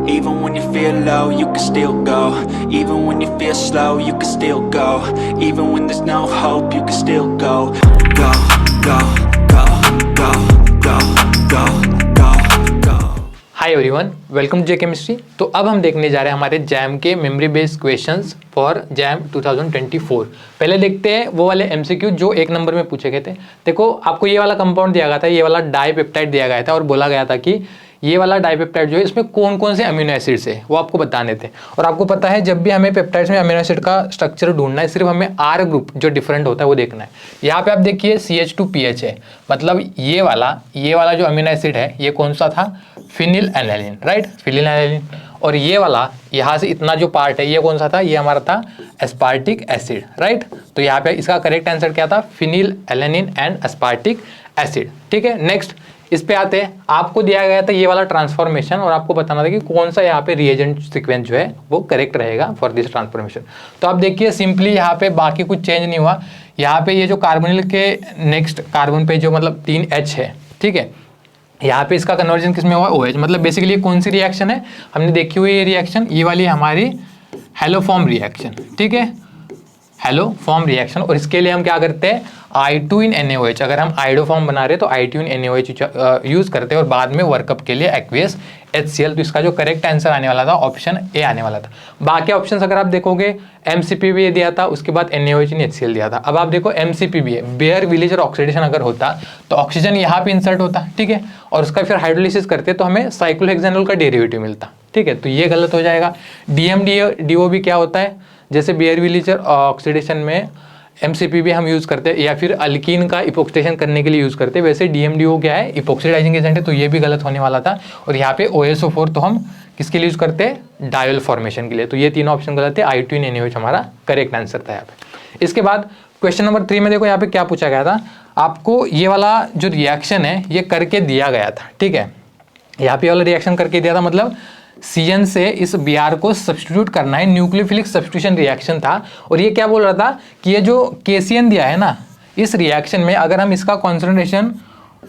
Even when you feel low, you can still go. Even when you feel slow, you can still go. Even when there's no hope, you can still go. Go, go, go, go, go, go, go, go. Hi everyone, welcome to J chemistry. तो अब हम देखने जा रहे हैं हमारे jam के memory based questions for jam 2024। पहले देखते हैं वो वाले एमसीक्यू जो एक नंबर में पूछे गए थे। देखो, आपको ये वाला कंपाउंड दिया गया था, ये वाला डाइपेप्टाइड दिया गया था और बोला गया था कि ये वाला डाइपेप्टाइड जो है इसमें कौन कौन से अमीनो एसिड्स है वो आपको बताने थे। और आपको पता है जब भी हमें पेप्टाइड्स में अमीनो एसिड का स्ट्रक्चर ढूंढना है, सिर्फ हमें आर ग्रुप जो डिफरेंट होता है वो देखना है। यहाँ पे आप देखिए CH2PH है, मतलब ये वाला जो अमीनो एसिड है ये कौन सा था, phenyl aniline, right, phenyl aniline. और ये वाला यहाँ से इतना जो पार्ट है ये कौन सा था, ये हमारा था एस्पार्टिक एसिड, राइट। तो यहाँ पे इसका करेक्ट आंसर क्या था, phenyl alanine and aspartic acid. ठीक है, नेक्स्ट इस पे आते हैं। आपको दिया गया था ये वाला ट्रांसफॉर्मेशन और आपको बताना था कि कौन सा यहाँ पे रिएजेंट सीक्वेंस जो है वो करेक्ट रहेगा फॉर दिस ट्रांसफॉर्मेशन। तो आप देखिए सिंपली यहाँ पे बाकी कुछ चेंज नहीं हुआ। यहाँ पे ये जो कार्बोनिल के नेक्स्ट कार्बन पे जो मतलब 3H है, ठीक है, यहाँ पे इसका कन्वर्जन किसमें हुआ, OH। मतलब बेसिकली कौन सी रिएक्शन है, हमने देखी हुई ये रिएक्शन, ये वाली हमारी हेलोफॉर्म रिएक्शन, ठीक है, हेलोफॉर्म रिएक्शन। और इसके लिए हम क्या करते हैं, I2 इन NaOH। अगर हम आइडोफॉर्म बना रहे तो I2 इन NaOH यूज करते हैं और बाद में वर्कअप के लिए एक्वियस HCl। तो इसका जो करेक्ट आंसर आने वाला था ऑप्शन ए आने वाला था। बाकी ऑप्शंस अगर आप देखोगे MCPB दिया था, उसके बाद NaOH इन HCl दिया था। अब आप देखो MCPB है, बेयर विलेजर ऑक्सीडेशन अगर होता तो ऑक्सीजन यहाँ पे इंसर्ट होता, ठीक है, और उसका फिर हाइड्रोलिसिस करते तो हमें साइक्लोहेक्सेनॉल का डेरिवेटिव मिलता, ठीक है। तो ये गलत हो जाएगा। DMDO भी क्या होता है, जैसे बेयर विलेजर ऑक्सीडेशन में MCPB हम यूज़ करते हैं या फिर अल्कीन का इपोक्सिडेशन करने के लिए यूज़ करते हैं, वैसे DMDO क्या है, इपोक्सिडाइजिंग एजेंट है। तो ये भी गलत होने वाला था। और यहाँ पे OSO4 तो हम किसके लिए यूज़ करते हैं, डायोल फॉर्मेशन के लिए। तो ये तीनों ऑप्शन गलत है, I2 इन NaOH हमारा करेक्ट आंसर था यहाँ पे। इसके बाद क्वेश्चन नंबर 3 में देखो यहाँ पे क्या पूछा गया था, आपको ये वाला जो रिएक्शन है ये करके दिया गया था, ठीक है। यहाँ पे वाला रिएक्शन करके दिया था, मतलब CN से इस Br को सब्स्टिट्यूट करना है, न्यूक्लियोफिलिक सब्स्टिट्यूशन रिएक्शन था। और ये क्या बोल रहा था कि ये जो KCN दिया है ना, इस रिएक्शन में अगर हम इसका कॉन्सेंट्रेशन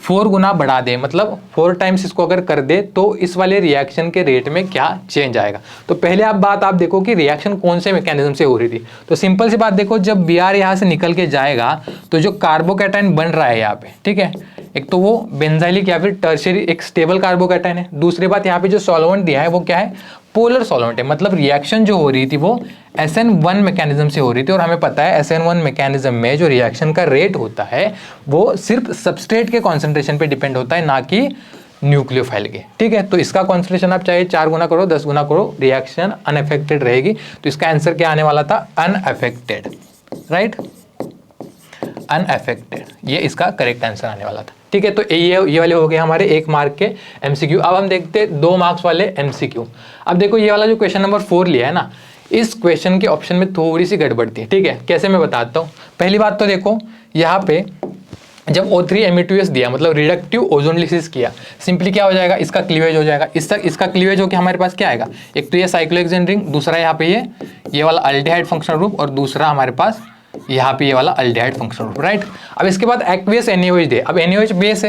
4 गुना बढ़ा दें, मतलब 4 टाइम्स इसको अगर कर दे तो इस वाले रिएक्शन के रेट में क्या चेंज आएगा। तो पहले आप देखो कि रिएक्शन कौन से मैकेनिज्म से हो रही थी। तो सिंपल सी बात देखो, जब Br यहाँ से निकल के जाएगा तो जो कार्बोकैटायन बन रहा है यहाँ पे, ठीक है, एक तो वो बेंजाइलिक या फिर टर्शियरी एक स्टेबल कार्बोकैटायन है। दूसरी बात यहाँ पे जो सॉल्वेंट दिया है वो क्या है, पोलर सॉल्वेंट है। मतलब रिएक्शन जो हो रही थी वो SN1 मैकेनिज्म से हो रही थी। और हमें पता है SN1 मैकेनिज्म में जो रिएक्शन का रेट होता है वो सिर्फ सबस्ट्रेट के कॉन्सेंट्रेशन पे डिपेंड होता है, ना कि न्यूक्लियोफाइल के, ठीक है। तो इसका कॉन्सेंट्रेशन आप चाहे 4 गुना करो, 10 गुना करो, रिएक्शन अनअफेक्टेड रहेगी। तो इसका आंसर क्या आने वाला था, अनअफेक्टेड, राइट, अनअफेक्टेड, ये इसका करेक्ट आंसर आने वाला था, ठीक है। तो ये वाले हो गए हमारे 1 मार्क के MCQ। अब हम देखते हैं 2 मार्क्स वाले MCQ। अब देखो ये वाला जो क्वेश्चन नंबर 4 लिया है ना, इस क्वेश्चन के ऑप्शन में थोड़ी सी गड़बड़ थी, ठीक है। कैसे मैं बताता हूँ। पहली बात तो देखो यहाँ पे जब O3 Me2S दिया, मतलब रिडक्टिव ओजोनलिसिस किया, सिंपली क्या हो जाएगा, इसका क्लीवेज हो जाएगा। इसका क्लीवेज होकर हमारे पास क्या आएगा, एक तो ये साइक्लोहेक्सेन रिंग, दूसरा यहाँ पे ये वाला अल्डिहाइड फंक्शनल ग्रुप, और दूसरा हमारे पास यहाँ पे ये वाला अल्डिहाइड फंक्शनल ग्रुप, राइट। अब इसके बाद एक्वियस NaOH दे। अब NaOH बेस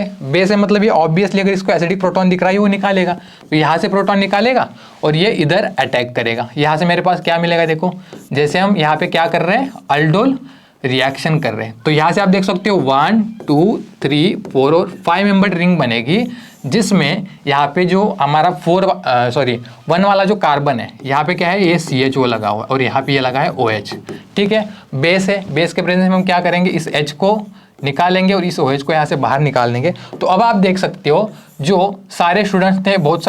है, मतलब ये ऑब्वियसली अगर इसको एसिडिक प्रोटॉन दिख रहा है वो निकालेगा, तो यहाँ से प्रोटॉन निकालेगा और ये इधर अटैक करेगा। यहाँ से मेरे पास क्या मिलेगा, देखो जैसे हम यहाँ पे क्या कर रहे हैं, अल्डोल रिएक्शन कर रहे हैं। तो यहाँ से आप देख सकते हो 1 2 3 4 और 5 मेंबर्ड रिंग बनेगी, जिसमें यहाँ पे जो हमारा 1 वाला जो कार्बन है यहाँ पे क्या है, ये CHO लगा हुआ है और यहाँ पे ये लगा है OH, ठीक है। बेस है, बेस के प्रेजेंस में हम क्या करेंगे, इस H को निकालेंगे और इस OH को यहाँ से बाहर निकाल देंगे। तो अब आप देख सकते हो जो सारे स्टूडेंट्स थे, बहुत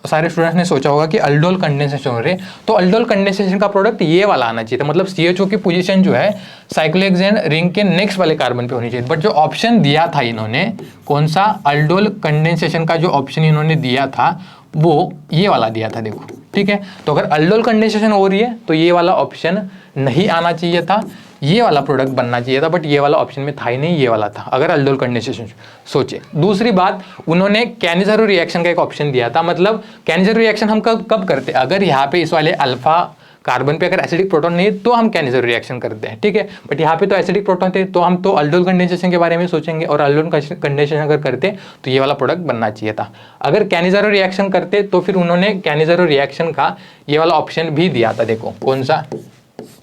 सारे स्टूडेंट्स ने सोचा होगा कि अल्डोल कंडेंसेशन हो रहे, तो अल्डोल कंडेंसेशन का प्रोडक्ट ये वाला आना चाहिए था। मतलब CHO की पोजीशन जो है साइक्लोहेक्सेन रिंग के नेक्स्ट वाले कार्बन पे होनी चाहिए। बट जो ऑप्शन दिया था इन्होंने, कौन सा, अल्डोल कंडेंसेशन का जो ऑप्शन इन्होंने दिया था वो ये वाला दिया था, देखो, ठीक है। तो अगर अल्डोल कंडेंसेशन हो रही है तो ये वाला ऑप्शन नहीं आना चाहिए था, ये वाला प्रोडक्ट बनना चाहिए था। बट ये वाला ऑप्शन में था ही नहीं, ये वाला था अगर अल्डोल कंडेंसेशन सोचे। दूसरी बात, उन्होंने कैनिज़ारो रिएक्शन का एक ऑप्शन दिया था। मतलब कैनिज़ारो रिएक्शन हम कब करते, अगर यहाँ पे इस वाले अल्फा कार्बन पे अगर एसिडिक प्रोटॉन नहीं है तो हम कैनिज़रो रिएक्शन करते हैं, ठीक है। बट यहाँ पे तो एसिडिक प्रोटॉन थे तो हम तो अल्डोल कंडेंसेशन के बारे में सोचेंगे, और अल्डोल कंडेंसेशन अगर करते तो ये वाला प्रोडक्ट बनना चाहिए था। अगर कैनिज़रो रिएक्शन करते तो फिर उन्होंने कैनिज़रो रिएक्शन का ये वाला ऑप्शन भी दिया था, देखो कौन सा,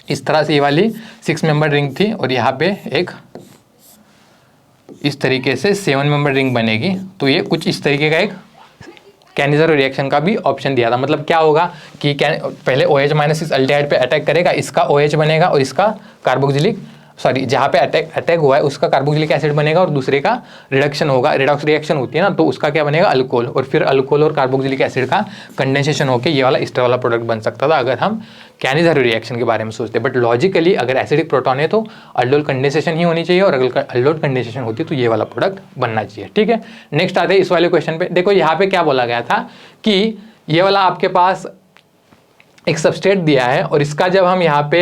इस तरह से ये वाली 6 मेंबर रिंग थी और यहाँ पे एक इस तरीके से 7 मेंबर रिंग बनेगी। तो ये कुछ इस तरीके का एक कैनिज़रो रिएक्शन का भी ऑप्शन दिया था। मतलब क्या होगा कि पहले OH- इस अल्डिहाइड पे अटैक करेगा, इसका OH बनेगा और इसका कार्बोक्सिलिक जहाँ पे अटैक हुआ है उसका कार्बोक्सिलिक एसिड बनेगा और दूसरे का रिडक्शन होगा, रिडॉक्स रिएक्शन होती है ना, तो उसका क्या बनेगा, अल्कोहल, और फिर अल्कोहल और कार्बोक्सिलिक एसिड का कंडेंसेशन होकर ये वाला इस तरह वाला प्रोडक्ट बन सकता था अगर हम कैनिज़रो रिएक्शन के बारे में सोचते। बट लॉजिकली अगर एसिडिक प्रोटॉन है तो अल्डोल कंडेंसेशन ही होनी चाहिए, और अगर अल्डोल कंडेंसेशन होती तो ये वाला प्रोडक्ट बनना चाहिए, ठीक है। नेक्स्ट आते हैं इस वाले क्वेश्चन पे। देखो यहाँ पे क्या बोला गया था कि ये वाला आपके पास एक सबस्ट्रेट दिया है और इसका जब हम यहाँ पे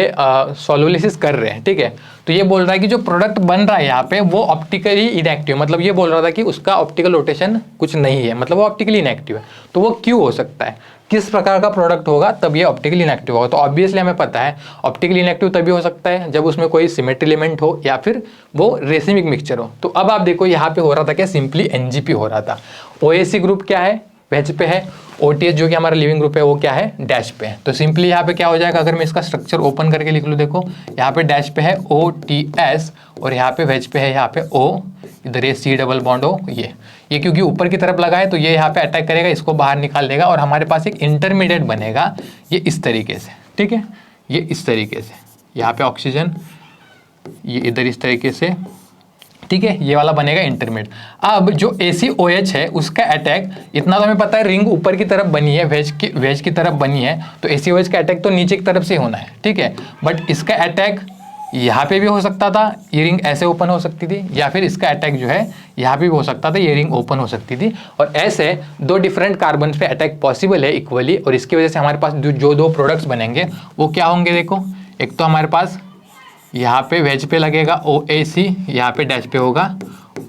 सोलुलिसिस कर रहे हैं, ठीक है, तो ये बोल रहा है कि जो प्रोडक्ट बन रहा है यहाँ पे वो ऑप्टिकली इनएक्टिव, मतलब ये बोल रहा था कि उसका ऑप्टिकल रोटेशन कुछ नहीं है, मतलब वो ऑप्टिकली इनएक्टिव है। तो वो क्यों हो सकता है, किस प्रकार का प्रोडक्ट होगा तब ये ऑप्टिकली इनएक्टिव होगा। तो ऑब्वियसली हमें पता है ऑप्टिकली इनएक्टिव तभी हो सकता है जब उसमें कोई सिमेट्री एलिमेंट हो या फिर वो रेसिमिक मिक्सचर हो। तो अब आप देखो यहाँ पे हो रहा था क्या, सिंपली NGP हो रहा था। OAC ग्रुप क्या है, वेज पे है, OTH जो कि हमारा लिविंग ग्रुप है वो क्या है, डैश पे है। तो सिंपली यहाँ पे क्या हो जाएगा, अगर मैं इसका स्ट्रक्चर ओपन करके लिख लूँ, देखो यहाँ पे डैश पे है OTS और यहाँ पे वेज पे है यहाँ पे O, इधर ये C डबल बॉन्ड O, ये क्योंकि ऊपर की तरफ लगा है तो ये यहाँ पे अटैक करेगा, इसको बाहर निकाल देगा और हमारे पास एक इंटरमीडिएट बनेगा ये इस तरीके से, ठीक है, ये इस तरीके से, यहाँ पे ऑक्सीजन, ये इधर इस तरीके से, ठीक है, ये वाला बनेगा इंटरमीडिएट। अब जो ACOH है उसका अटैक, इतना तो हमें पता है रिंग ऊपर की तरफ बनी है, वेज की तरफ बनी है, तो ACOH का अटैक तो नीचे की तरफ से होना है, ठीक है। बट इसका अटैक यहाँ पे भी हो सकता था, ये रिंग ऐसे ओपन हो सकती थी, या फिर इसका अटैक जो है यहाँ पे भी हो सकता था, ये रिंग ओपन हो सकती थी। और ऐसे दो डिफरेंट कार्बन पे अटैक पॉसिबल है इक्वली, और इसकी वजह से हमारे पास जो दो प्रोडक्ट्स बनेंगे वो क्या होंगे, देखो एक तो हमारे पास यहाँ पे वेज पे लगेगा OAC, यहाँ पे डैश पे होगा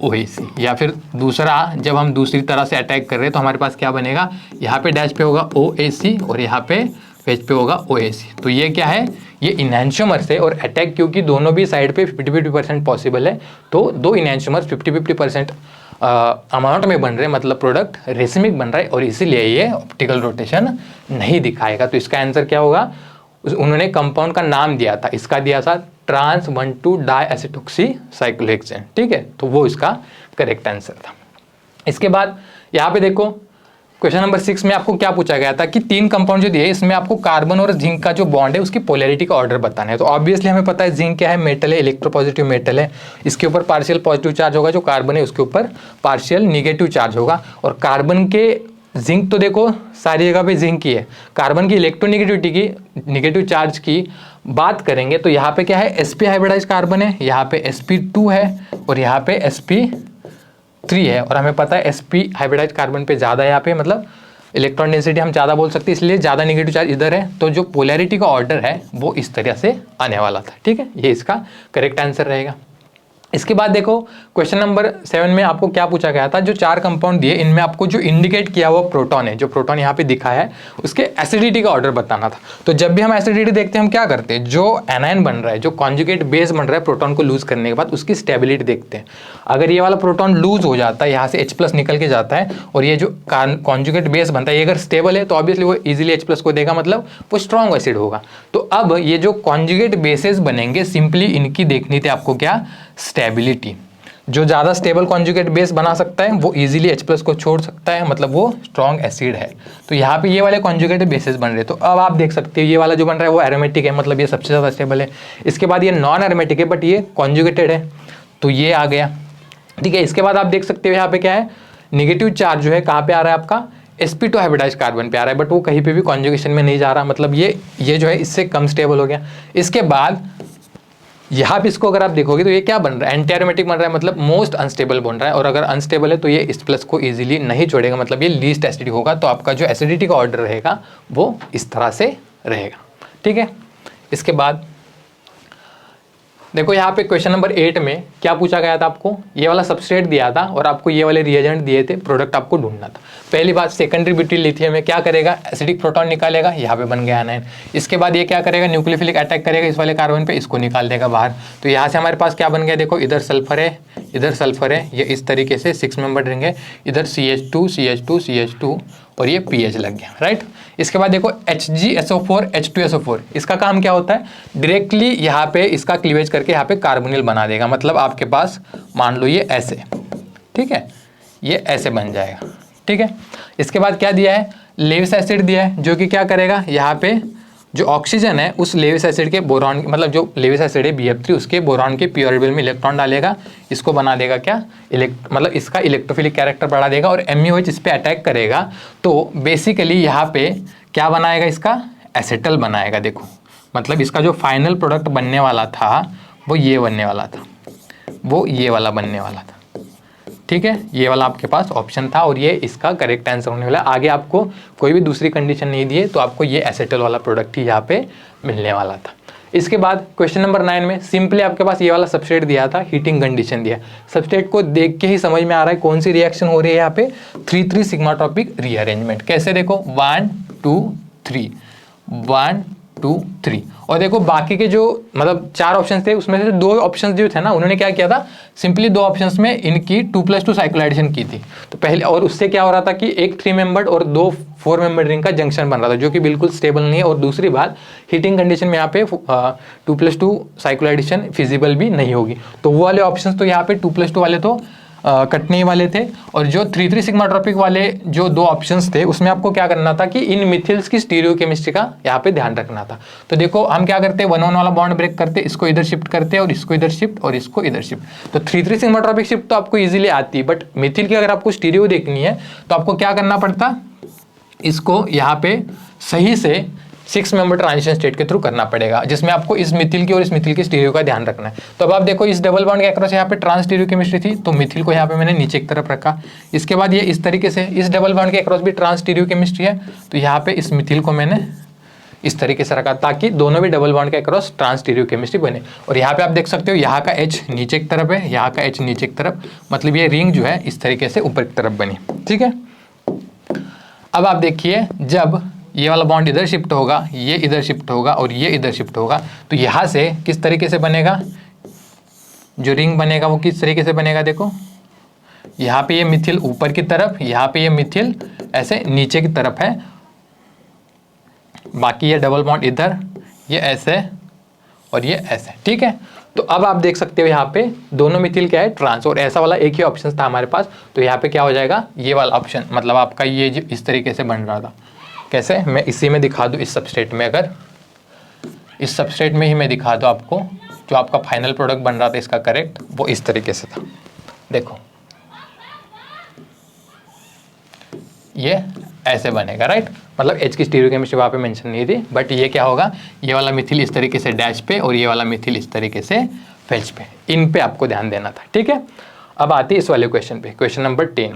OAC, या फिर दूसरा जब हम दूसरी तरह से अटैक कर रहे हैं तो हमारे पास क्या बनेगा, यहाँ पे डैश पे होगा OAC और यहाँ पे वेज पे होगा OAC। तो ये क्या है, ये इनहैंसोमर्स है, और अटैक क्योंकि दोनों भी साइड पे 50-50% पॉसिबल है, तो दो इनहैंसोमर्स 50-50% अमाउंट में बन रहे हैं, मतलब प्रोडक्ट रेसिमिक बन रहा है, और इसीलिए ये ऑप्टिकल रोटेशन नहीं दिखाएगा। तो इसका आंसर क्या होगा, उन्होंने कंपाउंड का नाम दिया था, इसका दिया था ट्रांस 1,2 डाईएसिटोक्सी साइक्लोहेक्सेन, ठीक है, तो वो इसका करेक्ट आंसर था। इसके बाद यहाँ पे देखो क्वेश्चन नंबर 6 में आपको क्या पूछा गया था कि 3 कंपाउंड जो दिए इसमें आपको कार्बन और जिंक का जो बॉन्ड है उसकी पोलैरिटी का ऑर्डर बताना है। तो ऑब्वियसली हमें पता है जिंक क्या है, मेटल है, इलेक्ट्रोपॉजिटिव मेटल है, इसके ऊपर पार्शियल पॉजिटिव चार्ज होगा, जो कार्बन है उसके ऊपर पार्शियल निगेटिव चार्ज होगा। और कार्बन के जिंक तो देखो सारी जगह पे जिंक ही है। कार्बन की इलेक्ट्रोनेगेटिविटी की निगेटिव चार्ज की बात करेंगे तो यहाँ पे क्या है, sp हाइब्रिडाइज कार्बन है, यहाँ पे sp2 है और यहाँ पे sp3 है, और हमें पता है sp हाइब्रिडाइज कार्बन पे ज़्यादा है, यहाँ पे मतलब इलेक्ट्रॉन डेंसिटी हम ज़्यादा बोल सकते हैं, इसलिए ज़्यादा नेगेटिव चार्ज इधर है। तो जो पोलैरिटी का ऑर्डर है वो इस तरह से आने वाला था, ठीक है, ये इसका करेक्ट आंसर रहेगा। इसके बाद देखो क्वेश्चन नंबर 7 में आपको क्या पूछा गया था, जो 4 कंपाउंड दिए इनमें आपको जो इंडिकेट किया हुआ प्रोटॉन है, जो प्रोटॉन यहाँ पे दिखा है उसके एसिडिटी का ऑर्डर बताना था। तो जब भी हम एसिडिटी देखते हैं हम क्या करते हैं, जो एनायन बन रहा है, जो कॉन्जुगेट बेस बन रहा है प्रोटॉन को लूज करने के बाद उसकी स्टेबिलिटी देखते हैं। अगर ये वाला प्रोटॉन लूज हो जाता है, यहाँ से H+ निकल के जाता है और ये जो कॉन्जुगेट बेस बनता है ये अगर स्टेबल है तो ऑब्वियसली वो इजीली H+ को देगा, मतलब वो स्ट्रॉन्ग एसिड होगा। तो अब ये जो कॉन्जुगेट बेसेस बनेंगे सिंपली इनकी देखनी थी आपको क्या, स्टेबिलिटी। जो ज़्यादा स्टेबल कॉन्जुगेट बेस बना सकता है वो इजीली H+ को छोड़ सकता है, मतलब वो स्ट्रॉन्ग एसिड है। तो यहाँ पे ये वाले कॉन्जुगेट बेसेस बन रहे हैं। तो अब आप देख सकते हो ये वाला जो बन रहा है वो एरोमेटिक है, मतलब ये सबसे ज़्यादा स्टेबल है। इसके बाद ये नॉन एरोमेटिक है बट ये कॉन्जुगेटेड है, तो ये आ गया, ठीक है। इसके बाद आप देख सकते हो यहाँ पे क्या है, निगेटिव चार्ज जो है कहाँ पे आ रहा है आपका, sp2 हाइब्रिडाइज कार्बन पे आ रहा है, बट वो कहीं पे भी कॉन्जुगेशन में नहीं जा रहा, मतलब ये जो है इससे कम स्टेबल हो गया। इसके बाद यहाँ पे इसको अगर आप देखोगे तो ये क्या बन रहा है, एंटी एरोमेटिक बन रहा है, मतलब मोस्ट अनस्टेबल बन रहा है, और अगर अनस्टेबल है तो ये H+ को इजीली नहीं छोड़ेगा, मतलब ये लीस्ट एसिडिक होगा। तो आपका जो एसिडिटी का ऑर्डर रहेगा वो इस तरह से रहेगा, ठीक है। इसके बाद देखो यहाँ पे क्वेश्चन नंबर 8 में क्या पूछा गया था, आपको ये वाला सबस्ट्रेट दिया था और आपको ये वाले रिएजेंट दिए थे, प्रोडक्ट आपको ढूंढना था। पहली बात, सेकेंडरी ब्यूटिल लिथियम में क्या करेगा, एसिडिक प्रोटॉन निकालेगा, यहाँ पे बन गया एनाइन। इसके बाद ये क्या करेगा, न्यूक्लियोफिलिक अटैक करेगा इस वाले कार्बन पे, इसको निकाल देगा बाहर। तो यहाँ से हमारे पास क्या बन गया, देखो इधर सल्फर है, इधर सल्फर है, ये इस तरीके से 6 मेंबर रिंग है, इधर CH2 CH2 CH2 और ये pH लग गया, राइट। इसके बाद देखो HgSO4 H2SO4, इसका काम क्या होता है, डायरेक्टली यहाँ पे इसका क्लीवेज करके यहाँ पे कार्बोनिल बना देगा। मतलब आपके पास मान लो ये ऐसे, ठीक है, ये ऐसे बन जाएगा, ठीक है। इसके बाद क्या दिया है, लेविस एसिड दिया है, जो कि क्या करेगा, यहाँ पे जो ऑक्सीजन है उस लेविस एसिड के बोरॉन, मतलब जो लेविस एसिड है BF3, उसके बोरॉन के p ऑर्बिटल में इलेक्ट्रॉन डालेगा, इसको बना देगा क्या, मतलब इसका इलेक्ट्रोफिलिक कैरेक्टर बढ़ा देगा और MuOH इस पे अटैक करेगा। तो बेसिकली यहाँ पे क्या बनाएगा, इसका एसिटल बनाएगा। देखो मतलब इसका जो फाइनल प्रोडक्ट बनने वाला था वो ये बनने वाला था, वो ये वाला बनने वाला था, ठीक है। ये वाला आपके पास ऑप्शन था और ये इसका करेक्ट आंसर होने वाला है। आगे आपको कोई भी दूसरी कंडीशन नहीं दी है तो आपको ये एसिटल वाला प्रोडक्ट ही यहाँ पे मिलने वाला था। इसके बाद क्वेश्चन नंबर 9 में सिंपली आपके पास ये वाला सबस्ट्रेट दिया था, हीटिंग कंडीशन दिया। सबस्ट्रेट को देख के ही समझ में आ रहा है कौन सी रिएक्शन हो रही है यहाँ पे, 3,3 सिग्माट्रोपिक रीअरेंजमेंट। कैसे, देखो 1 2 3 1 2 3 और देखो बाकी के जो मतलब 4 ऑप्शंस थे उसमें से 2 ऑप्शंस जो थे ना, उन्होंने क्या किया था, सिंपली 2 ऑप्शंस में इनकी 2+2 साइक्लोएडिशन की थी। तो पहले, और उससे क्या हो रहा था कि एक 3 मेंबर्ड और 2 4 मेंबर्ड रिंग का जंक्शन बन रहा था, जो कि बिल्कुल स्टेबल नहीं है। और दूसरी बात, हीटिंग कंडीशन में यहाँ पे 2+2 साइक्लोएडिशन फिजिबल भी नहीं होगी। तो वो वाले ऑप्शंस तो यहाँ पे 2+2 वाले तो कटने वाले थे। और जो 3,3 सिग्माट्रोपिक वाले जो 2 ऑप्शंस थे उसमें आपको क्या करना था कि इन मिथिल्स की स्टीरियोकेमिस्ट्री का यहाँ पे ध्यान रखना था। तो देखो हम क्या करते हैं, 1-1 वाला बॉन्ड ब्रेक करते, इसको इधर शिफ्ट करते और इसको इधर शिफ्ट और इसको इधर शिफ्ट। तो 3,3 सिग्माट्रोपिक शिफ्ट तो आपको इजीली आती है, बट मिथिल की अगर आपको स्टीरियो देखनी है तो आपको क्या करना पड़ता, इसको यहाँ पे सही से 6 मेंबर ट्रांजिशन स्टेट के थ्रू करना पड़ेगा, जिसमें आपको इस मिथिल की और इस मिथिल की स्टीरियो का ध्यान रखना है। तो अब आप देखो इस डबल बॉन्ड के अक्रॉस यहाँ पे ट्रांस स्टीरियो केमिस्ट्री थी, तो मिथिल को यहाँ पे मैंने नीचे की तरफ रखा। इसके बाद ये इस तरीके से इस डबल बॉन्ड के अक्रॉस भी ट्रांस स्टीरियो केमिस्ट्री है, तो यहाँ पे इस मिथिल को मैंने इस तरीके से रखा ताकि दोनों भी डबल बॉन्ड के अक्रॉस ट्रांस स्टीरियो केमिस्ट्री बने। और यहाँ पे आप देख सकते हो यहाँ का H नीचे की तरफ है, यहाँ का H नीचे की तरफ, मतलब ये रिंग जो है इस तरीके से ऊपर की तरफ बनी, ठीक है। अब आप देखिए जब ये वाला बॉन्ड इधर शिफ्ट होगा, ये इधर शिफ्ट होगा और ये इधर शिफ्ट होगा, तो यहाँ से किस तरीके से बनेगा, जो रिंग बनेगा वो किस तरीके से बनेगा, देखो यहाँ पे ये मिथिल ऊपर की तरफ, यहाँ पे ये मिथिल ऐसे नीचे की तरफ है, बाकी ये डबल बॉन्ड इधर, ये ऐसे और ये ऐसे, ठीक है। तो अब आप देख सकते हो यहाँ पे दोनों मिथिल क्या है, ट्रांस, और ऐसा वाला एक ही ऑप्शन था हमारे पास। तो यहाँ पे क्या हो जाएगा, ये वाला ऑप्शन, मतलब आपका ये जो इस तरीके से बन रहा था। कैसे, मैं इसी में दिखा दूँ, इस सबस्ट्रेट में, अगर इस सबस्ट्रेट में ही मैं दिखा दूँ आपको, जो आपका फाइनल प्रोडक्ट बन रहा था इसका करेक्ट, वो इस तरीके से था। देखो ये ऐसे बनेगा, राइट। मतलब H की स्टीरियोकेमिस्ट्री वहाँ पे मेंशन नहीं थी, बट ये क्या होगा, ये वाला मिथिल इस तरीके से डैश पे और ये वाला मिथिल इस तरीके से फेल्च पे, इन पे आपको ध्यान देना था, ठीक है। अब आती है इस वाले क्वेश्चन पे, क्वेश्चन नंबर 10।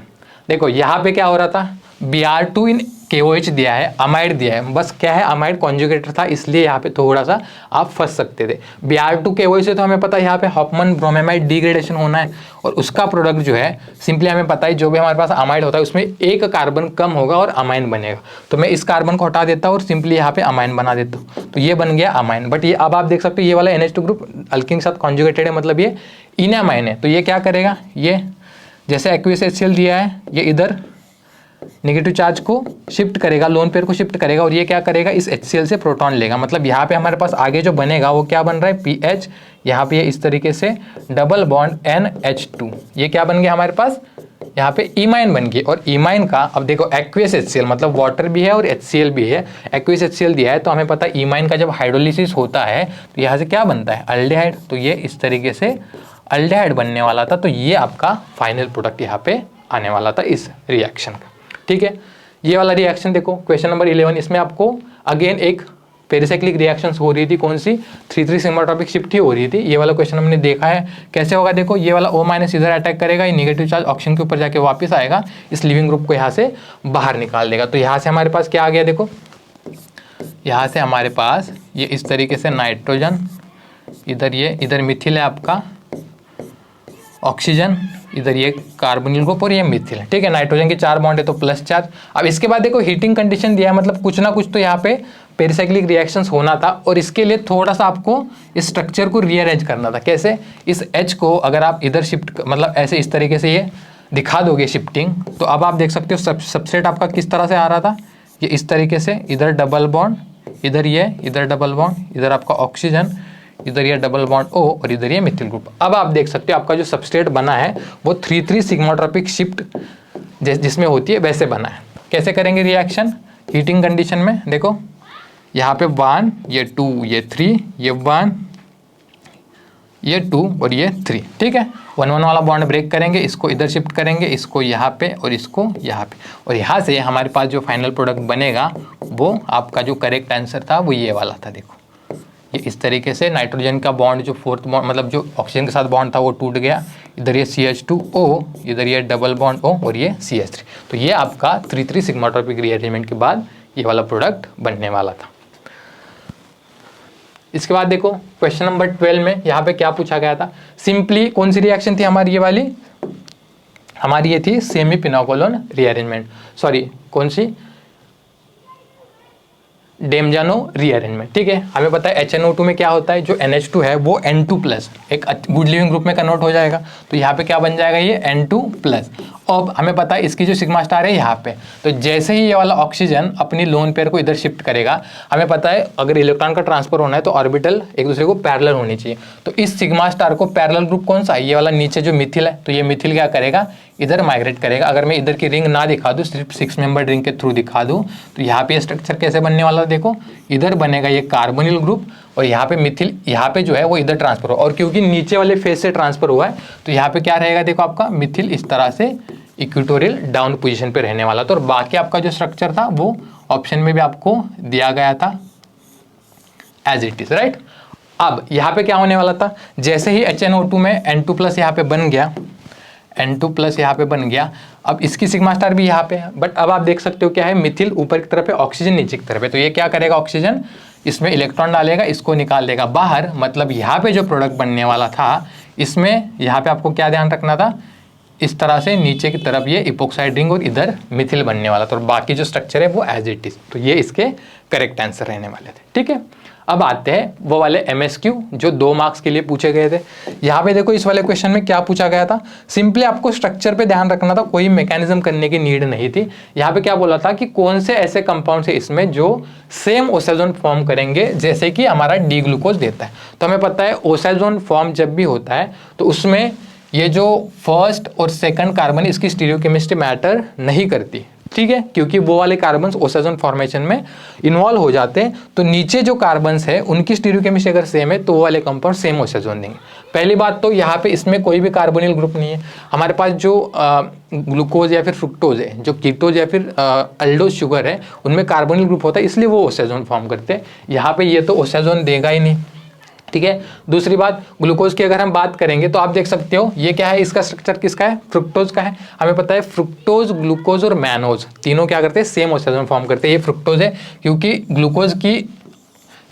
देखो यहाँ पे क्या हो रहा था, Br2 इन KOH दिया है, अमाइड दिया है, बस क्या है, अमाइड कॉन्जुगेटर था, इसलिए यहाँ पे थोड़ा सा आप फंस सकते थे। Br2 KOH से तो हमें पता है यहाँ पे हॉफमन ब्रोमेमाइड डिग्रेडेशन होना है, और उसका प्रोडक्ट जो है सिंपली हमें पता है, जो भी हमारे पास अमाइड होता है उसमें एक कार्बन कम होगा और अमाइन बनेगा। तो मैं इस कार्बन को हटा देता हूँ और सिंपली यहाँ पे अमाइन बना देता हूँ, तो ये बन गया अमाइन। बट ये अब आप देख सकते हो ये वाला NH2 ग्रुप अल्किन के साथ कॉन्जुगेटेड है, मतलब ये इनअमाइन है। तो ये क्या करेगा, ये जैसे एक्वियस HCl दिया है, ये इधर नेगेटिव चार्ज को शिफ्ट करेगा, लोन पेयर को शिफ्ट करेगा, और ये क्या करेगा, इस HCl से प्रोटॉन लेगा। मतलब यहाँ पे हमारे पास आगे जो बनेगा वो क्या बन रहा है, PH, यहाँ पे इस तरीके से डबल बॉन्ड NH2, ये क्या बन गया हमारे पास, यहाँ पे इमाइन बन गई। और इमाइन का अब देखो एक्वियस HCl, मतलब वाटर भी है और HCl भी है, एक्वियस HCl दिया है, तो हमें पता है इमाइन का जब हाइड्रोलिसिस होता है तो यहाँ से क्या बनता है, अल्डेहाइड। तो ये इस तरीके से अल्डेहाइड बनने वाला था, तो ये आपका फाइनल प्रोडक्ट यहाँ पे आने वाला था इस रिएक्शन का, ठीक है। ये वाला रिएक्शन देखो क्वेश्चन नंबर 11, इसमें आपको अगेन एक पेरिसाइक्लिक रिएक्शंस हो रही थी, कौन सी, 3,3 सिग्माट्रोपिक शिफ्ट ही हो रही थी। ये वाला क्वेश्चन हमने देखा है कैसे होगा, देखो ये वाला O- इधर अटैक करेगा, ये नेगेटिव चार्ज ऑक्सीजन के ऊपर जाके वापस आएगा, इस लिविंग ग्रुप को यहाँ से बाहर निकाल देगा। तो यहाँ से हमारे पास क्या आ गया, देखो यहाँ से हमारे पास ये इस तरीके से नाइट्रोजन, इधर मिथिल है आपका ऑक्सीजन, इधर ये कार्बोनिल ग्रुप और ये मिथिल, ठीक है। नाइट्रोजन के 4 बॉन्ड है तो प्लस चार्ज। अब इसके बाद देखो हीटिंग कंडीशन दिया है, मतलब कुछ ना कुछ तो यहाँ पे पेरिसाइक्लिक रिएक्शंस होना था, और इसके लिए थोड़ा सा आपको इस स्ट्रक्चर को रीअरेंज करना था। कैसे? इस H को अगर आप इधर शिफ्ट, मतलब ऐसे इस तरीके से ये दिखा दोगे शिफ्टिंग, तो अब आप देख सकते हो सबस्ट्रेट आपका किस तरह से आ रहा था, ये इस तरीके से, इधर डबल बॉन्ड, इधर डबल बॉन्ड, इधर आपका ऑक्सीजन, इधर ये डबल बॉन्ड O और इधर ये मिथिल ग्रुप। अब आप देख सकते हो आपका जो सबस्ट्रेट बना है वो 3-3 सिग्माट्रोपिक शिफ्ट जिसमें होती है वैसे बना है। कैसे करेंगे रिएक्शन हीटिंग कंडीशन में? देखो यहाँ पे 1, ये 2, ये 3, ये 1, ये 2 और ये 3, ठीक है। 1-1 वाला बॉन्ड ब्रेक करेंगे, इसको इधर शिफ्ट करेंगे, इसको यहाँ पे और इसको यहाँ पे, और यहाँ से हमारे पास जो फाइनल प्रोडक्ट बनेगा वो आपका जो करेक्ट आंसर था वो ये वाला था। देखो ये इस तरीके से नाइट्रोजन का बॉन्ड जो 4th बॉन्ड, मतलब जो ऑक्सीजन के साथ बॉन्ड था वो टूट गया, इधर ये CH2O, इधर ये डबल बॉन्ड O और ये CH3। तो ये आपका 3-3 सिग्माट्रोपिक रीअरेंजमेंट के बाद ये वाला प्रोडक्ट बनने वाला था। इसके बाद देखो क्वेश्चन नंबर 12 में यहाँ पे क्या पूछा गया था। सिंपली कौन सी रिएक्शन थी हमारी? ये वाली हमारी ये थी सेमी पिनोकोलोन रीअरेंजमेंट, सॉरी कौन सी, डेमजानो रीअरेंजमेंट, ठीक है। हमें पता है HNO2 में क्या होता है, जो NH2 है वो N2+ एक गुड लिविंग ग्रुप में कन्वर्ट हो जाएगा, तो यहाँ पे क्या बन जाएगा, ये N2+। अब हमें पता है इसकी जो सिग्मा स्टार है यहाँ पे, तो जैसे ही ये वाला ऑक्सीजन अपनी लोन पेयर को इधर शिफ्ट करेगा, हमें पता है अगर इलेक्ट्रॉन का ट्रांसफर होना है तो ऑर्बिटल एक दूसरे को पैरेलल होनी चाहिए। तो इस सिग्मा स्टार को पैरेलल ग्रुप कौन सा है, ये वाला नीचे जो मिथिल है, तो ये मिथिल क्या करेगा, इधर माइग्रेट करेगा। अगर मैं इधर की रिंग ना दिखा दूँ, सिर्फ 6 मेंबर रिंग के थ्रू दिखा दूँ, तो यहाँ पे स्ट्रक्चर कैसे बनने वाला, देखो इधर बनेगा ये कार्बोनिल ग्रुप और यहाँ पे मिथिल, यहाँ पे जो है वो इधर ट्रांसफर हो, और क्योंकि नीचे वाले फेज से ट्रांसफर हुआ है तो यहाँ पे क्या रहेगा, देखो आपका मिथिल इस तरह से इक्वेटोरियल डाउन पोजीशन पे रहने वाला था, और बाकी आपका जो स्ट्रक्चर था वो ऑप्शन में भी आपको दिया गया था एज इट इज, राइट। अब यहाँ पे क्या होने वाला था, जैसे ही HNO2 में N2+ यहाँ पे बन गया, N2+ यहाँ पे बन गया, अब इसकी सिग्मा स्टार भी यहाँ पे है, बट अब आप देख सकते हो क्या है, मिथिल ऊपर की तरफ है, ऑक्सीजन नीचे की तरफ है, तो ये क्या करेगा, ऑक्सीजन इसमें इलेक्ट्रॉन डालेगा, इसको निकाल देगा बाहर। मतलब यहाँ पे जो प्रोडक्ट बनने वाला था, इसमें यहाँ पे आपको क्या ध्यान रखना था, इस तरह से नीचे की तरफ ये इपोक्साइड रिंग और इधर मिथिल बनने वाला था, और बाकी जो स्ट्रक्चर है वो एज इट इज। तो ये इसके करेक्ट आंसर रहने वाले थे, ठीक है। अब आते हैं वो वाले MSQ जो 2 मार्क्स के लिए पूछे गए थे। यहाँ पे देखो इस वाले क्वेश्चन में क्या पूछा गया था, सिंपली आपको स्ट्रक्चर पे ध्यान रखना था, कोई मैकेनिज्म करने की नीड नहीं थी। यहाँ पे क्या बोला था कि कौन से ऐसे कंपाउंड है इसमें जो सेम ओसेजोन फॉर्म करेंगे जैसे कि हमारा डी ग्लूकोज देता है। तो हमें पता है ओसेजोन फॉर्म जब भी होता है तो उसमें ये जो फर्स्ट और सेकंड कार्बन इसकी स्टीरियोकेमिस्ट्री मैटर नहीं करती, ठीक है, क्योंकि वो वाले कार्बन्स ओसेजोन फॉर्मेशन में इन्वॉल्व हो जाते हैं। तो नीचे जो कार्बन्स है उनकी स्टीरियोकेमिस्ट्री अगर सेम है तो वो वाले कंपाउंड सेम ओसेजोन देंगे। पहली बात तो यहाँ पे इसमें कोई भी कार्बोनिल ग्रुप नहीं है। हमारे पास जो ग्लूकोज या फिर फ्रुक्टोज है, जो कीटोज या फिर अल्डोज शुगर है, उनमें कार्बोनिल ग्रुप होता है, इसलिए वो ओसेजोन फॉर्म करते हैं। यहाँ पे ये तो ओसेजोन देगा ही नहीं, ठीक है। दूसरी बात, ग्लूकोज की अगर हम बात करेंगे तो आप देख सकते हो ये क्या है, इसका स्ट्रक्चर किसका है, फ्रुक्टोज का है। हमें पता है फ्रुक्टोज, ग्लूकोज और मैनोज तीनों क्या करते हैं, सेम ओसेजोन फॉर्म करते हैं। ये फ्रुक्टोज है क्योंकि ग्लूकोज की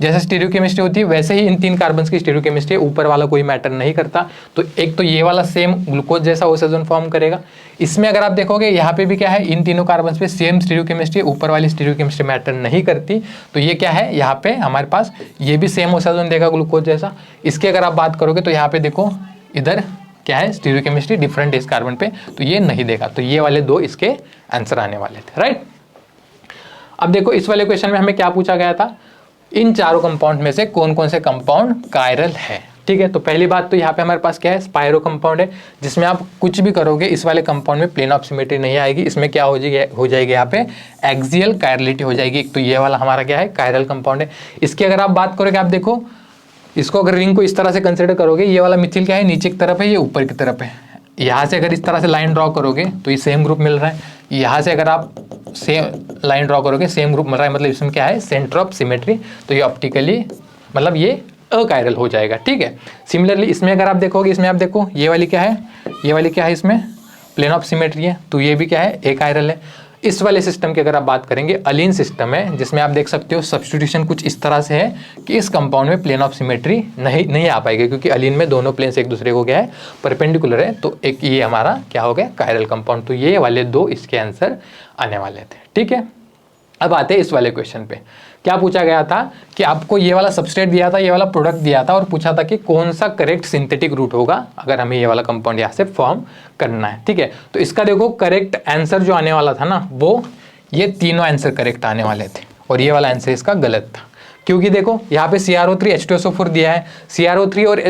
जैसे स्टीरियोकेमिस्ट्री होती है वैसे ही इन 3 कार्बन्स की स्टीरियोकेमिस्ट्री, ऊपर वाला कोई मैटर नहीं करता। तो एक तो ये वाला सेम ग्लूकोज जैसा ओसेजोन फॉर्म करेगा। इसमें अगर आप देखोगे यहाँ पे भी क्या है, इन तीनों कार्बन्स पे सेम स्टीरियोकेमिस्ट्री, ऊपर वाली स्टीरियोकेमिस्ट्री मैटर नहीं करती। तो ये क्या है, यहाँ पे हमारे पास ये भी सेम ओसेजोन देगा ग्लूकोज जैसा। इसकी अगर आप बात करोगे तो यहाँ पे देखो इधर क्या है, स्टीरियोकेमिस्ट्री डिफरेंट है इस कार्बन पे, तो ये नहीं देगा। तो ये वाले 2 इसके आंसर आने वाले थे, राइट। अब देखो इस वाले क्वेश्चन में हमें क्या पूछा गया था, इन चारों कंपाउंड में से कौन कौन से कंपाउंड कायरल है, ठीक है। तो पहली बात तो यहाँ पे हमारे पास क्या है, स्पाइरो कंपाउंड है, जिसमें आप कुछ भी करोगे इस वाले कंपाउंड में प्लेन ऑफ सिमेट्री नहीं आएगी। इसमें क्या हो जाएगी यहाँ पे एक्सियल कायरलिटी हो जाएगी। तो ये वाला हमारा क्या है, कायरल कंपाउंड है। इसकी अगर आप बात करोगे, आप देखो इसको अगर रिंग को इस तरह से कंसिडर करोगे, ये वाला मिथिल क्या है, नीचे की तरफ है, ये ऊपर की तरफ है। यहाँ से अगर इस तरह से लाइन ड्रॉ करोगे तो ये सेम ग्रुप मिल रहा है। यहाँ से अगर आप सेम लाइन ड्रॉ करोगे सेम ग्रुप मिल रहा है, मतलब इसमें क्या है, सेंटर ऑफ सिमेट्री। तो ये ऑप्टिकली मतलब ये अकायरल हो जाएगा, ठीक है। सिमिलरली इसमें अगर आप देखोगे, इसमें आप देखो ये वाली क्या है, ये वाली क्या है, इसमें प्लेन ऑफ सिमेट्री है, तो ये भी क्या है, अकायरल है। इस वाले सिस्टम की अगर आप बात करेंगे, अलीन सिस्टम है जिसमें आप देख सकते हो सब्स्टिट्यूशन कुछ इस तरह से है कि इस कंपाउंड में प्लेन ऑफ सिमेट्री नहीं आ पाएगी, क्योंकि अलीन में दोनों प्लेन्स एक दूसरे को क्या है, परपेंडिकुलर है। तो एक ये हमारा क्या हो गया, कायरल कंपाउंड। तो ये वाले दो इसके आंसर आने वाले थे। ठीक है, अब आते हैं इस वाले क्वेश्चन पे। क्या पूछा गया था कि आपको ये वाला सबस्ट्रेट दिया था, ये वाला प्रोडक्ट दिया था और पूछा था कि कौन सा करेक्ट सिंथेटिक रूट होगा अगर हमें ये वाला कंपाउंड यहाँ से फॉर्म करना है। ठीक है, तो इसका देखो करेक्ट आंसर जो आने वाला था ना, वो ये तीनों आंसर करेक्ट आने वाले थे और ये वाला आंसर इसका गलत था। क्योंकि देखो यहाँ पे CrO3 H2SO4 दिया है, CrO3 और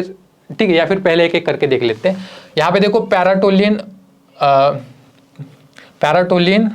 ठीक है, या फिर पहले एक एक करके देख लेते हैं। यहाँ पे देखो पैराटोलिन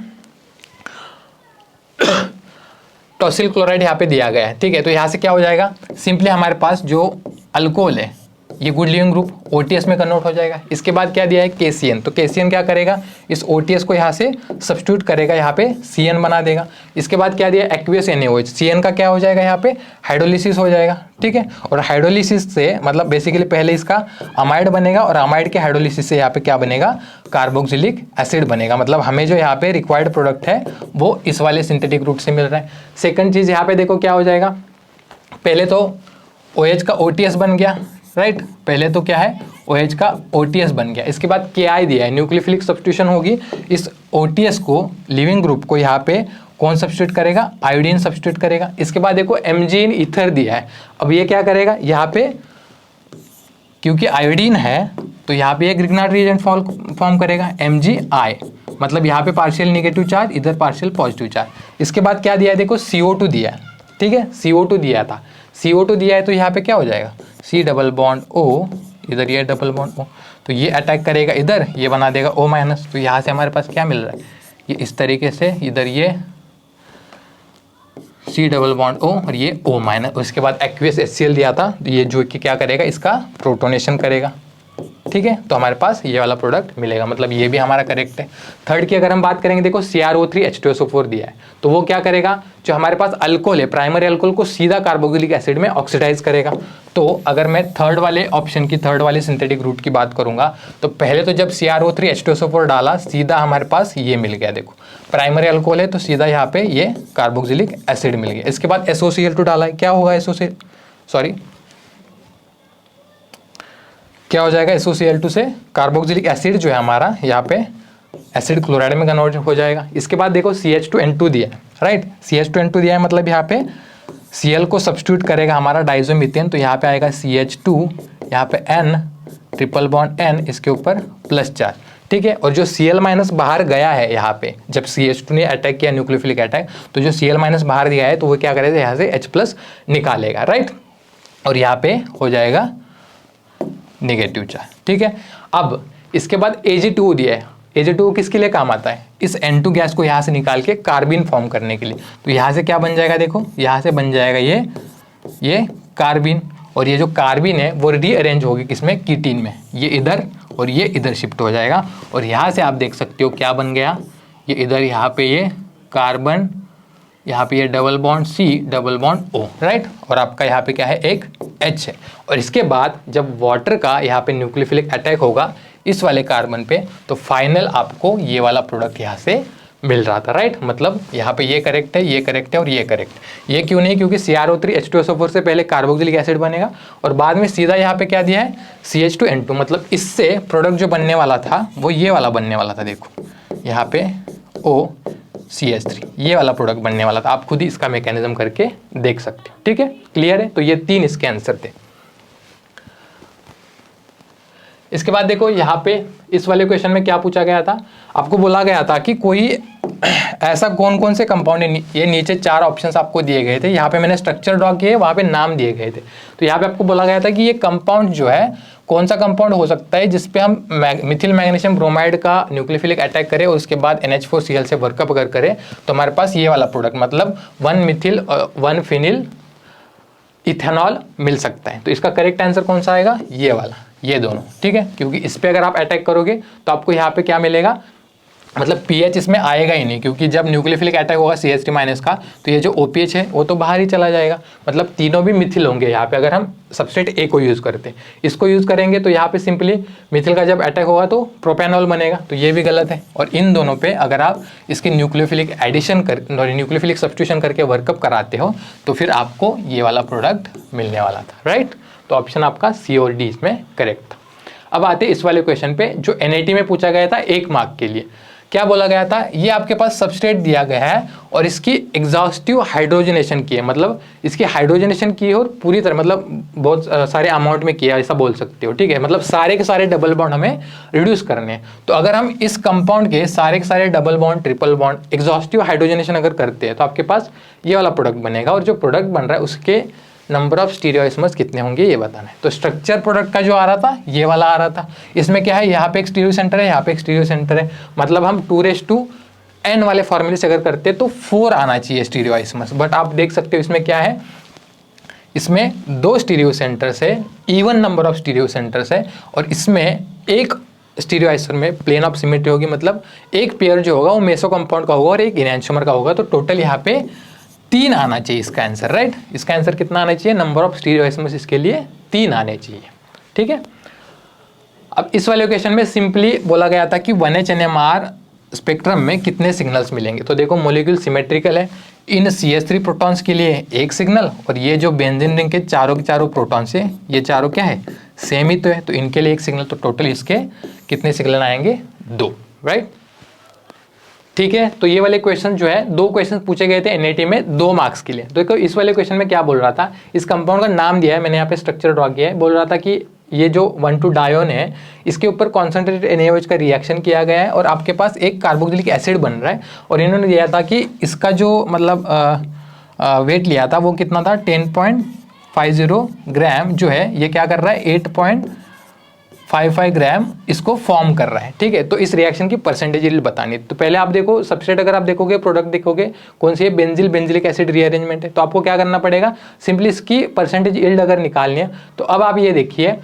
टॉसिल क्लोराइड यहाँ पे दिया गया है। ठीक है, तो यहाँ से क्या हो जाएगा, सिंपली हमारे पास जो अल्कोहल है ये गुड लिविंग ग्रुप OTS में कन्वर्ट हो जाएगा। इसके बाद क्या दिया है, KCN। तो KCN क्या करेगा, इस OTS को यहाँ से सब्स्टिट्यूट करेगा, यहाँ पे CN बना देगा। इसके बाद क्या दिया, एक्वियस NaOH, CN का क्या हो जाएगा, यहाँ पे हाइड्रोलिसिस हो जाएगा। ठीक है, और हाइड्रोलिसिस से मतलब बेसिकली पहले इसका अमाइड बनेगा और अमाइड के हाइड्रोलिसिस से यहाँ पे क्या बनेगा, कार्बोक्सिलिक एसिड बनेगा। मतलब हमें जो यहाँ पे रिक्वायर्ड प्रोडक्ट है वो इस वाले सिंथेटिक रूट से मिल रहा है। सेकंड चीज़ यहाँ पे देखो क्या हो जाएगा, पहले तो OH का OTS बन गया, राइट। पहले तो क्या है, OH का OTS बन गया। इसके बाद KI दिया है, न्यूक्लियोफिलिक सब्स्टिट्यूशन होगी। इस OTS को, लिविंग ग्रुप को यहाँ पे कौन सब्स्टिट्यूट करेगा, आयोडीन सब्स्टिट्यूट करेगा। इसके बाद देखो Mg इन ईथर दिया है। अब ये क्या करेगा, यहाँ पे क्योंकि आयोडीन है तो यहाँ पे एक ग्रिग्नार्ड रिएजेंट फॉर्म करेगा, MgI, मतलब यहाँ पे पार्शियल निगेटिव चार्ज, इधर पार्शियल पॉजिटिव चार्ज। इसके बाद क्या दिया है, देखो CO2 दिया है। ठीक है, CO2 दिया था, CO2 दिया है तो यहाँ पे क्या हो जाएगा, C डबल बॉन्ड O, इधर ये डबल बॉन्ड O, तो ये अटैक करेगा इधर, ये बना देगा O-। तो यहाँ से हमारे पास क्या मिल रहा है, ये इस तरीके से इधर ये C डबल बॉन्ड O और ये O-। उसके बाद एक्वियस HCl दिया था, तो ये जो कि क्या करेगा, इसका प्रोटोनेशन करेगा। ठीक है, तो हमारे पास ये वाला प्रोडक्ट मिलेगा, मतलब ये भी हमारा करेक्ट है। थर्ड की अगर हम बात करेंगे, देखो CrO3 H2SO4 दिया है, तो वो क्या करेगा, जो हमारे पास अल्कोहल है, प्राइमरी अल्कोहल को सीधा कार्बोक्सिलिक एसिड में ऑक्सीडाइज करेगा। तो अगर मैं थर्ड वाले ऑप्शन की, थर्ड वाले सिंथेटिक रूट की बात करूंगा, तो पहले तो जब CrO3 H2SO4 डाला, सीधा हमारे पास ये मिल गया। देखो प्राइमरी अल्कोहल है तो सीधा यहाँ पे ये कार्बोक्सिलिक एसिड मिल गया। इसके बाद SOCl2 डाला है, क्या होगा क्या हो जाएगा, SOCl2 से कार्बोक्सिलिक एसिड जो है हमारा यहाँ पे एसिड क्लोराइड में कन्वर्ट हो जाएगा। इसके बाद देखो CH2N2 दिया है, राइट। CH2N2 दिया है, मतलब यहाँ पे Cl को सब्स्टिट्यूट करेगा हमारा डाइजोमीथेन, तो यहाँ पे आएगा CH2, यहाँ पे N ट्रिपल बॉन्ड N, इसके ऊपर प्लस चार्ज। ठीक है, और जो Cl- बाहर गया है यहाँ पे, जब CH2 ने अटैक किया न्यूक्लियोफिलिक अटैक, तो जो Cl- बाहर दिया है तो वो क्या करेगा, यहाँ से H+ निकालेगा, राइट। और यहाँ पे हो जाएगा नेगेटिव चार्ज। ठीक है, अब इसके बाद Ag2 दिया है। Ag2 किसके लिए काम आता है, इस N2 गैस को यहाँ से निकाल के कार्बिन फॉर्म करने के लिए। तो यहाँ से क्या बन जाएगा, देखो यहाँ से बन जाएगा ये कार्बिन, और ये जो कार्बिन है वो रीअरेंज होगी किसमें, कीटीन में, ये इधर और ये इधर शिफ्ट हो जाएगा। और यहाँ से आप देख सकते हो क्या बन गया, ये इधर यहाँ पे ये कार्बन, यहाँ पे ये double bond C double bond O, right. और आपका यहाँ पे क्या है, एक H है। और इसके बाद जब वाटर का यहाँ पे न्यूक्लियोफिलिक अटैक होगा इस वाले कार्बन पे, तो फाइनल आपको ये वाला प्रोडक्ट यहाँ से मिल रहा था, राइट। मतलब यहाँ पे ये करेक्ट है, ये करेक्ट है और ये करेक्ट। ये क्यों नहीं, क्योंकि CrO3 H2SO4 से पहले कार्बोक्सिलिक एसिड बनेगा और बाद में सीधा यहाँ पे क्या दिया है, CH2N2, मतलब इससे प्रोडक्ट जो बनने वाला था वो ये वाला बनने वाला था। देखो यहाँ पे OCH3, ये वाला प्रोडक्ट बनने वाला था। आप खुद ही इसका मैकेनिज्म करके देख सकते हो। ठीक है, क्लियर है। तो ये 3 इसके आंसर थे। इसके बाद देखो यहाँ पे इस वाले क्वेश्चन में क्या पूछा गया था, आपको बोला गया था कि कोई ऐसा कौन कौन से कंपाउंड है, ये नीचे 4 ऑप्शंस आपको दिए गए थे, यहाँ पे मैंने स्ट्रक्चर ड्रॉ किए, वहाँ पे नाम दिए गए थे। तो यहाँ पे आपको बोला गया था कि ये कंपाउंड जो है कौन सा कंपाउंड हो सकता है जिसपे हम मिथिल मैग्नीशियम ब्रोमाइड का न्यूक्लियोफिलिक अटैक करें और उसके बाद NH4Cl से वर्कअप अगर करें तो हमारे पास ये वाला प्रोडक्ट, मतलब 1 मिथिल 1 फिनिल इथेनॉल मिल सकता है। तो इसका करेक्ट आंसर कौन सा आएगा, ये वाला, ये दोनों। ठीक है, क्योंकि इस पे अगर आप अटैक करोगे तो आपको यहाँ पे क्या मिलेगा, मतलब पीएच इसमें आएगा ही नहीं, क्योंकि जब न्यूक्लियोफिलिक अटैक होगा CH3 माइनस का तो ये जो OPH है वो तो बाहर ही चला जाएगा। मतलब तीनों भी मिथिल होंगे यहाँ पे अगर हम सबस्ट्रेट A को यूज़ करते हैं। इसको यूज़ करेंगे तो यहाँ पे सिंपली मिथिल का जब अटैक होगा तो प्रोपेनॉल बनेगा, तो ये भी गलत है। और इन दोनों पे अगर आप इसकी न्यूक्लियोफिलिक एडिशन कर न्यूक्लियोफिलिक सब्स्टिट्यूशन करके वर्कअप कराते हो तो फिर आपको ये वाला प्रोडक्ट मिलने वाला था, राइट। तो ऑप्शन आपका C और D इसमें करेक्ट था। अब आते इस वाले क्वेश्चन पे जो NIT में पूछा गया था 1 मार्क के लिए। क्या बोला गया था, ये आपके पास सबस्ट्रेट दिया गया है और इसकी एग्जॉस्टिव हाइड्रोजनेशन की है, मतलब इसकी हाइड्रोजनेशन की है और पूरी तरह मतलब बहुत सारे अमाउंट में किया, ऐसा बोल सकते हो, ठीक है। मतलब सारे के सारे डबल बॉन्ड हमें रिड्यूस करने हैं। तो अगर हम इस कंपाउंड के सारे double bond triple bond exhaustive hydrogenation अगर करते हैं तो आपके पास ये वाला प्रोडक्ट बनेगा। और जो प्रोडक्ट बन रहा है उसके नंबर ऑफ स्टीरियोइसमर्स कितने होंगे ये बताना है। तो स्ट्रक्चर प्रोडक्ट का जो आ रहा था ये वाला आ रहा था। इसमें क्या है, यहाँ पे एक स्टीरियो सेंटर है, यहाँ पे एक स्टीरियो सेंटर है। मतलब हम 2:n वाले फॉर्मूले से अगर करते तो 4 आना चाहिए स्टीरियोइसमर्स। बट आप देख सकते हो इसमें क्या है, इसमें 2 स्टीरियो सेंटर्स है, even number of stereo centres है। और इसमें एक स्टीरियोइसमर में प्लेन ऑफ सिमेट्री होगी, मतलब एक पेयर जो होगा वो मेसो कंपाउंड का होगा और एक इनैंशियोमर का होगा। तो टोटल यहाँ पे 3 आना चाहिए इसका आंसर, राइट। इसका आंसर कितना आना चाहिए, नंबर ऑफ स्टीरियोइसमर्स इसके लिए 3 आने चाहिए, ठीक है। अब इस वाले क्वेश्चन में सिंपली बोला गया था कि 1H NMR स्पेक्ट्रम में कितने सिग्नल्स मिलेंगे। तो देखो मॉलिक्यूल सिमेट्रिकल है, इन CH3 प्रोटॉन्स के लिए एक सिग्नल और ये जो बेंजीन रिंग के चारों प्रोटॉन्स है ये चारों क्या है, सेम ही तो है, तो इनके लिए एक सिग्नल। तो टोटल इसके कितने सिग्नल आएंगे, 2, राइट, ठीक है। तो ये वाले क्वेश्चन जो है 2 क्वेश्चन पूछे गए थे NIT में 2 मार्क्स के लिए। तो देखो इस वाले क्वेश्चन में क्या बोल रहा था, इस कंपाउंड का नाम दिया है, मैंने यहाँ पे स्ट्रक्चर ड्रॉ किया है। बोल रहा था कि ये जो 1,2-डायोन है इसके ऊपर कॉन्सेंट्रेटेड NaOH का रिएक्शन किया गया है और आपके पास एक कार्बोक्सिलिक एसिड बन रहा है। और इन्होंने दिया था कि इसका जो मतलब वेट लिया था वो कितना था, 10.50 ग्राम जो है ये क्या कर रहा है, 8.55 ग्राम इसको फॉर्म कर रहा है, ठीक है। तो इस रिएक्शन की परसेंटेज यील्ड बतानी है। तो पहले आप देखो सबस्ट्रेट, अगर आप देखोगे प्रोडक्ट देखोगे कौन सी है, बेंजिलिक एसिड रीअरेंजमेंट है। तो आपको क्या करना पड़ेगा, सिंपली इसकी परसेंटेज यील्ड अगर निकालनी है तो अब आप ये देखिए,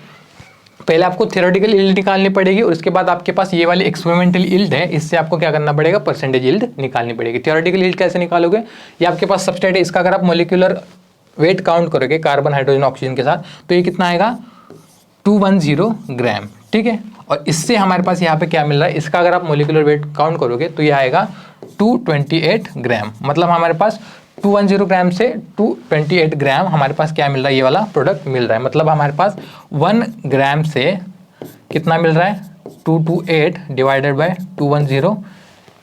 पहले आपको थ्योरेटिकल यील्ड निकालनी पड़ेगी और उसके बाद आपके पास ये वाली एक्सपेरिमेंटल यील्ड है, इससे आपको क्या करना पड़ेगा, परसेंटेज यील्ड निकालनी पड़ेगी। थ्योरेटिकल यील्ड कैसे निकालोगे, ये आपके पास सबस्ट्रेट है, इसका अगर आप मोलिकुलर वेट काउंट करोगे कार्बन हाइड्रोजन ऑक्सीजन के साथ तो ये कितना आएगा, 210 ग्राम, ठीक है। और इससे हमारे पास यहाँ पे क्या मिल रहा है, इसका अगर आप मोलिकुलर वेट काउंट करोगे तो ये आएगा 228 ग्राम। मतलब हमारे पास 210 ग्राम से 228 ग्राम हमारे पास क्या मिल रहा है, ये वाला प्रोडक्ट मिल रहा है। मतलब हमारे पास 1 ग्राम से कितना मिल रहा है, 228 डिवाइडेड बाय 210,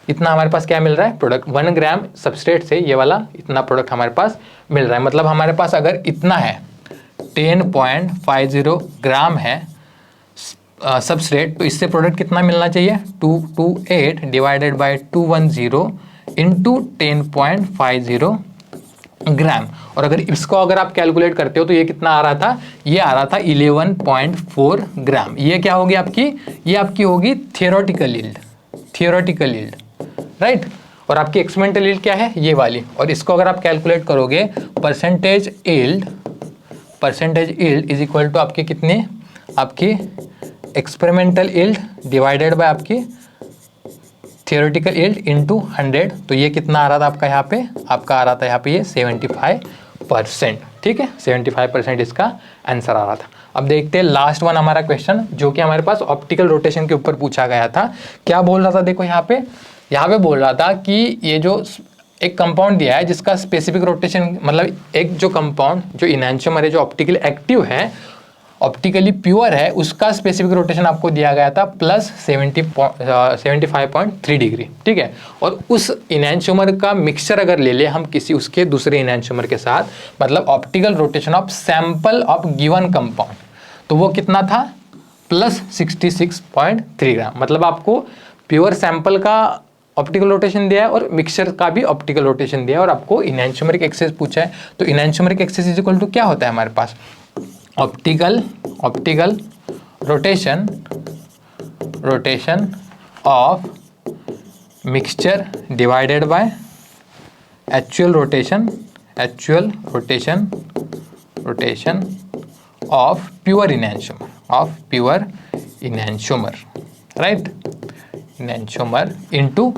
इतना हमारे पास क्या मिल रहा है प्रोडक्ट। 1 ग्राम सबस्ट्रेट से ये वाला इतना प्रोडक्ट हमारे पास मिल रहा है। मतलब हमारे पास अगर इतना है 10.50 ग्राम है सबस्ट्रेट, तो इससे प्रोडक्ट कितना मिलना चाहिए, 228 डिवाइडेड बाय 210 इंटू 10.50 ग्राम। और अगर इसको अगर आप कैलकुलेट करते हो तो ये कितना आ रहा था, ये आ रहा था 11.4 ग्राम। ये क्या होगी आपकी, ये आपकी होगी थियोरेटिकल यील्ड, राइट। और आपकी एक्सपेरिमेंटल यील्ड क्या है, ये वाली। और इसको अगर आप कैलकुलेट करोगे percentage yield is equal to आपके कितने, आपकी एक्सपेरिमेंटल यील्ड डिवाइडेड बाय आपकी थियोरेटिकल यील्ड इनटू 100। तो ये कितना आ रहा था आपका, यहाँ पे आपका आ रहा था यहाँ पे ये 75%, ठीक है, 75% इसका आंसर आ रहा था। अब देखते हैं लास्ट वन हमारा क्वेश्चन जो कि हमारे पास ऑप्टिकल रोटेशन के ऊपर पूछा गया था। क्या बोल रहा था, देखो यहाँ पे बोल रहा था कि ये जो एक कंपाउंड दिया है जिसका स्पेसिफिक रोटेशन, मतलब एक जो कंपाउंड जो इनैंशियोमर है, जो ऑप्टिकली एक्टिव है, ऑप्टिकली प्योर है, उसका स्पेसिफिक रोटेशन आपको दिया गया था प्लस 75.3 डिग्री, ठीक है। और उस इनैंशियोमर का मिक्सचर अगर ले ले हम किसी उसके दूसरे इनैंशियोमर के साथ, मतलब optical rotation of sample of given compound, तो वो कितना था, प्लस 66.3 ग्राम। मतलब आपको प्योर सैंपल का ऑप्टिकल रोटेशन दिया है और मिक्सचर का भी ऑप्टिकल रोटेशन दिया है और आपको इनैंशियोमरिक एक्सेस पूछा है। तो enantiomeric excess is equal to क्या होता है हमारे पास, optical rotation of mixture divided by actual rotation of pure enantiomer, right, enantiomer into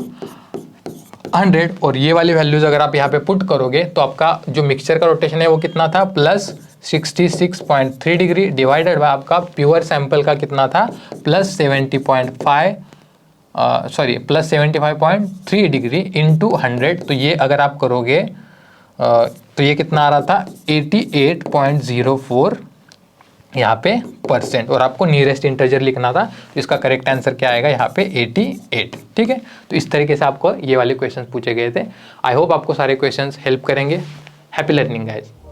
100, और ये वाली वैल्यूज अगर आप यहाँ पे पुट करोगे तो आपका जो मिक्सचर का रोटेशन है वो कितना था, प्लस 66.3 डिग्री डिवाइडेड बाय आपका प्योर सैंपल का कितना था, प्लस 75.3 डिग्री इंटू 100। तो ये अगर आप करोगे तो ये कितना आ रहा था, 88.04 यहाँ पे %, और आपको नियरेस्ट इंटीजर लिखना था, तो इसका करेक्ट आंसर क्या आएगा यहाँ पे 88। ठीक है, तो इस तरीके से आपको ये वाले क्वेश्चन पूछे गए थे। आई होप आपको सारे क्वेश्चंस हेल्प करेंगे। Happy learning guys.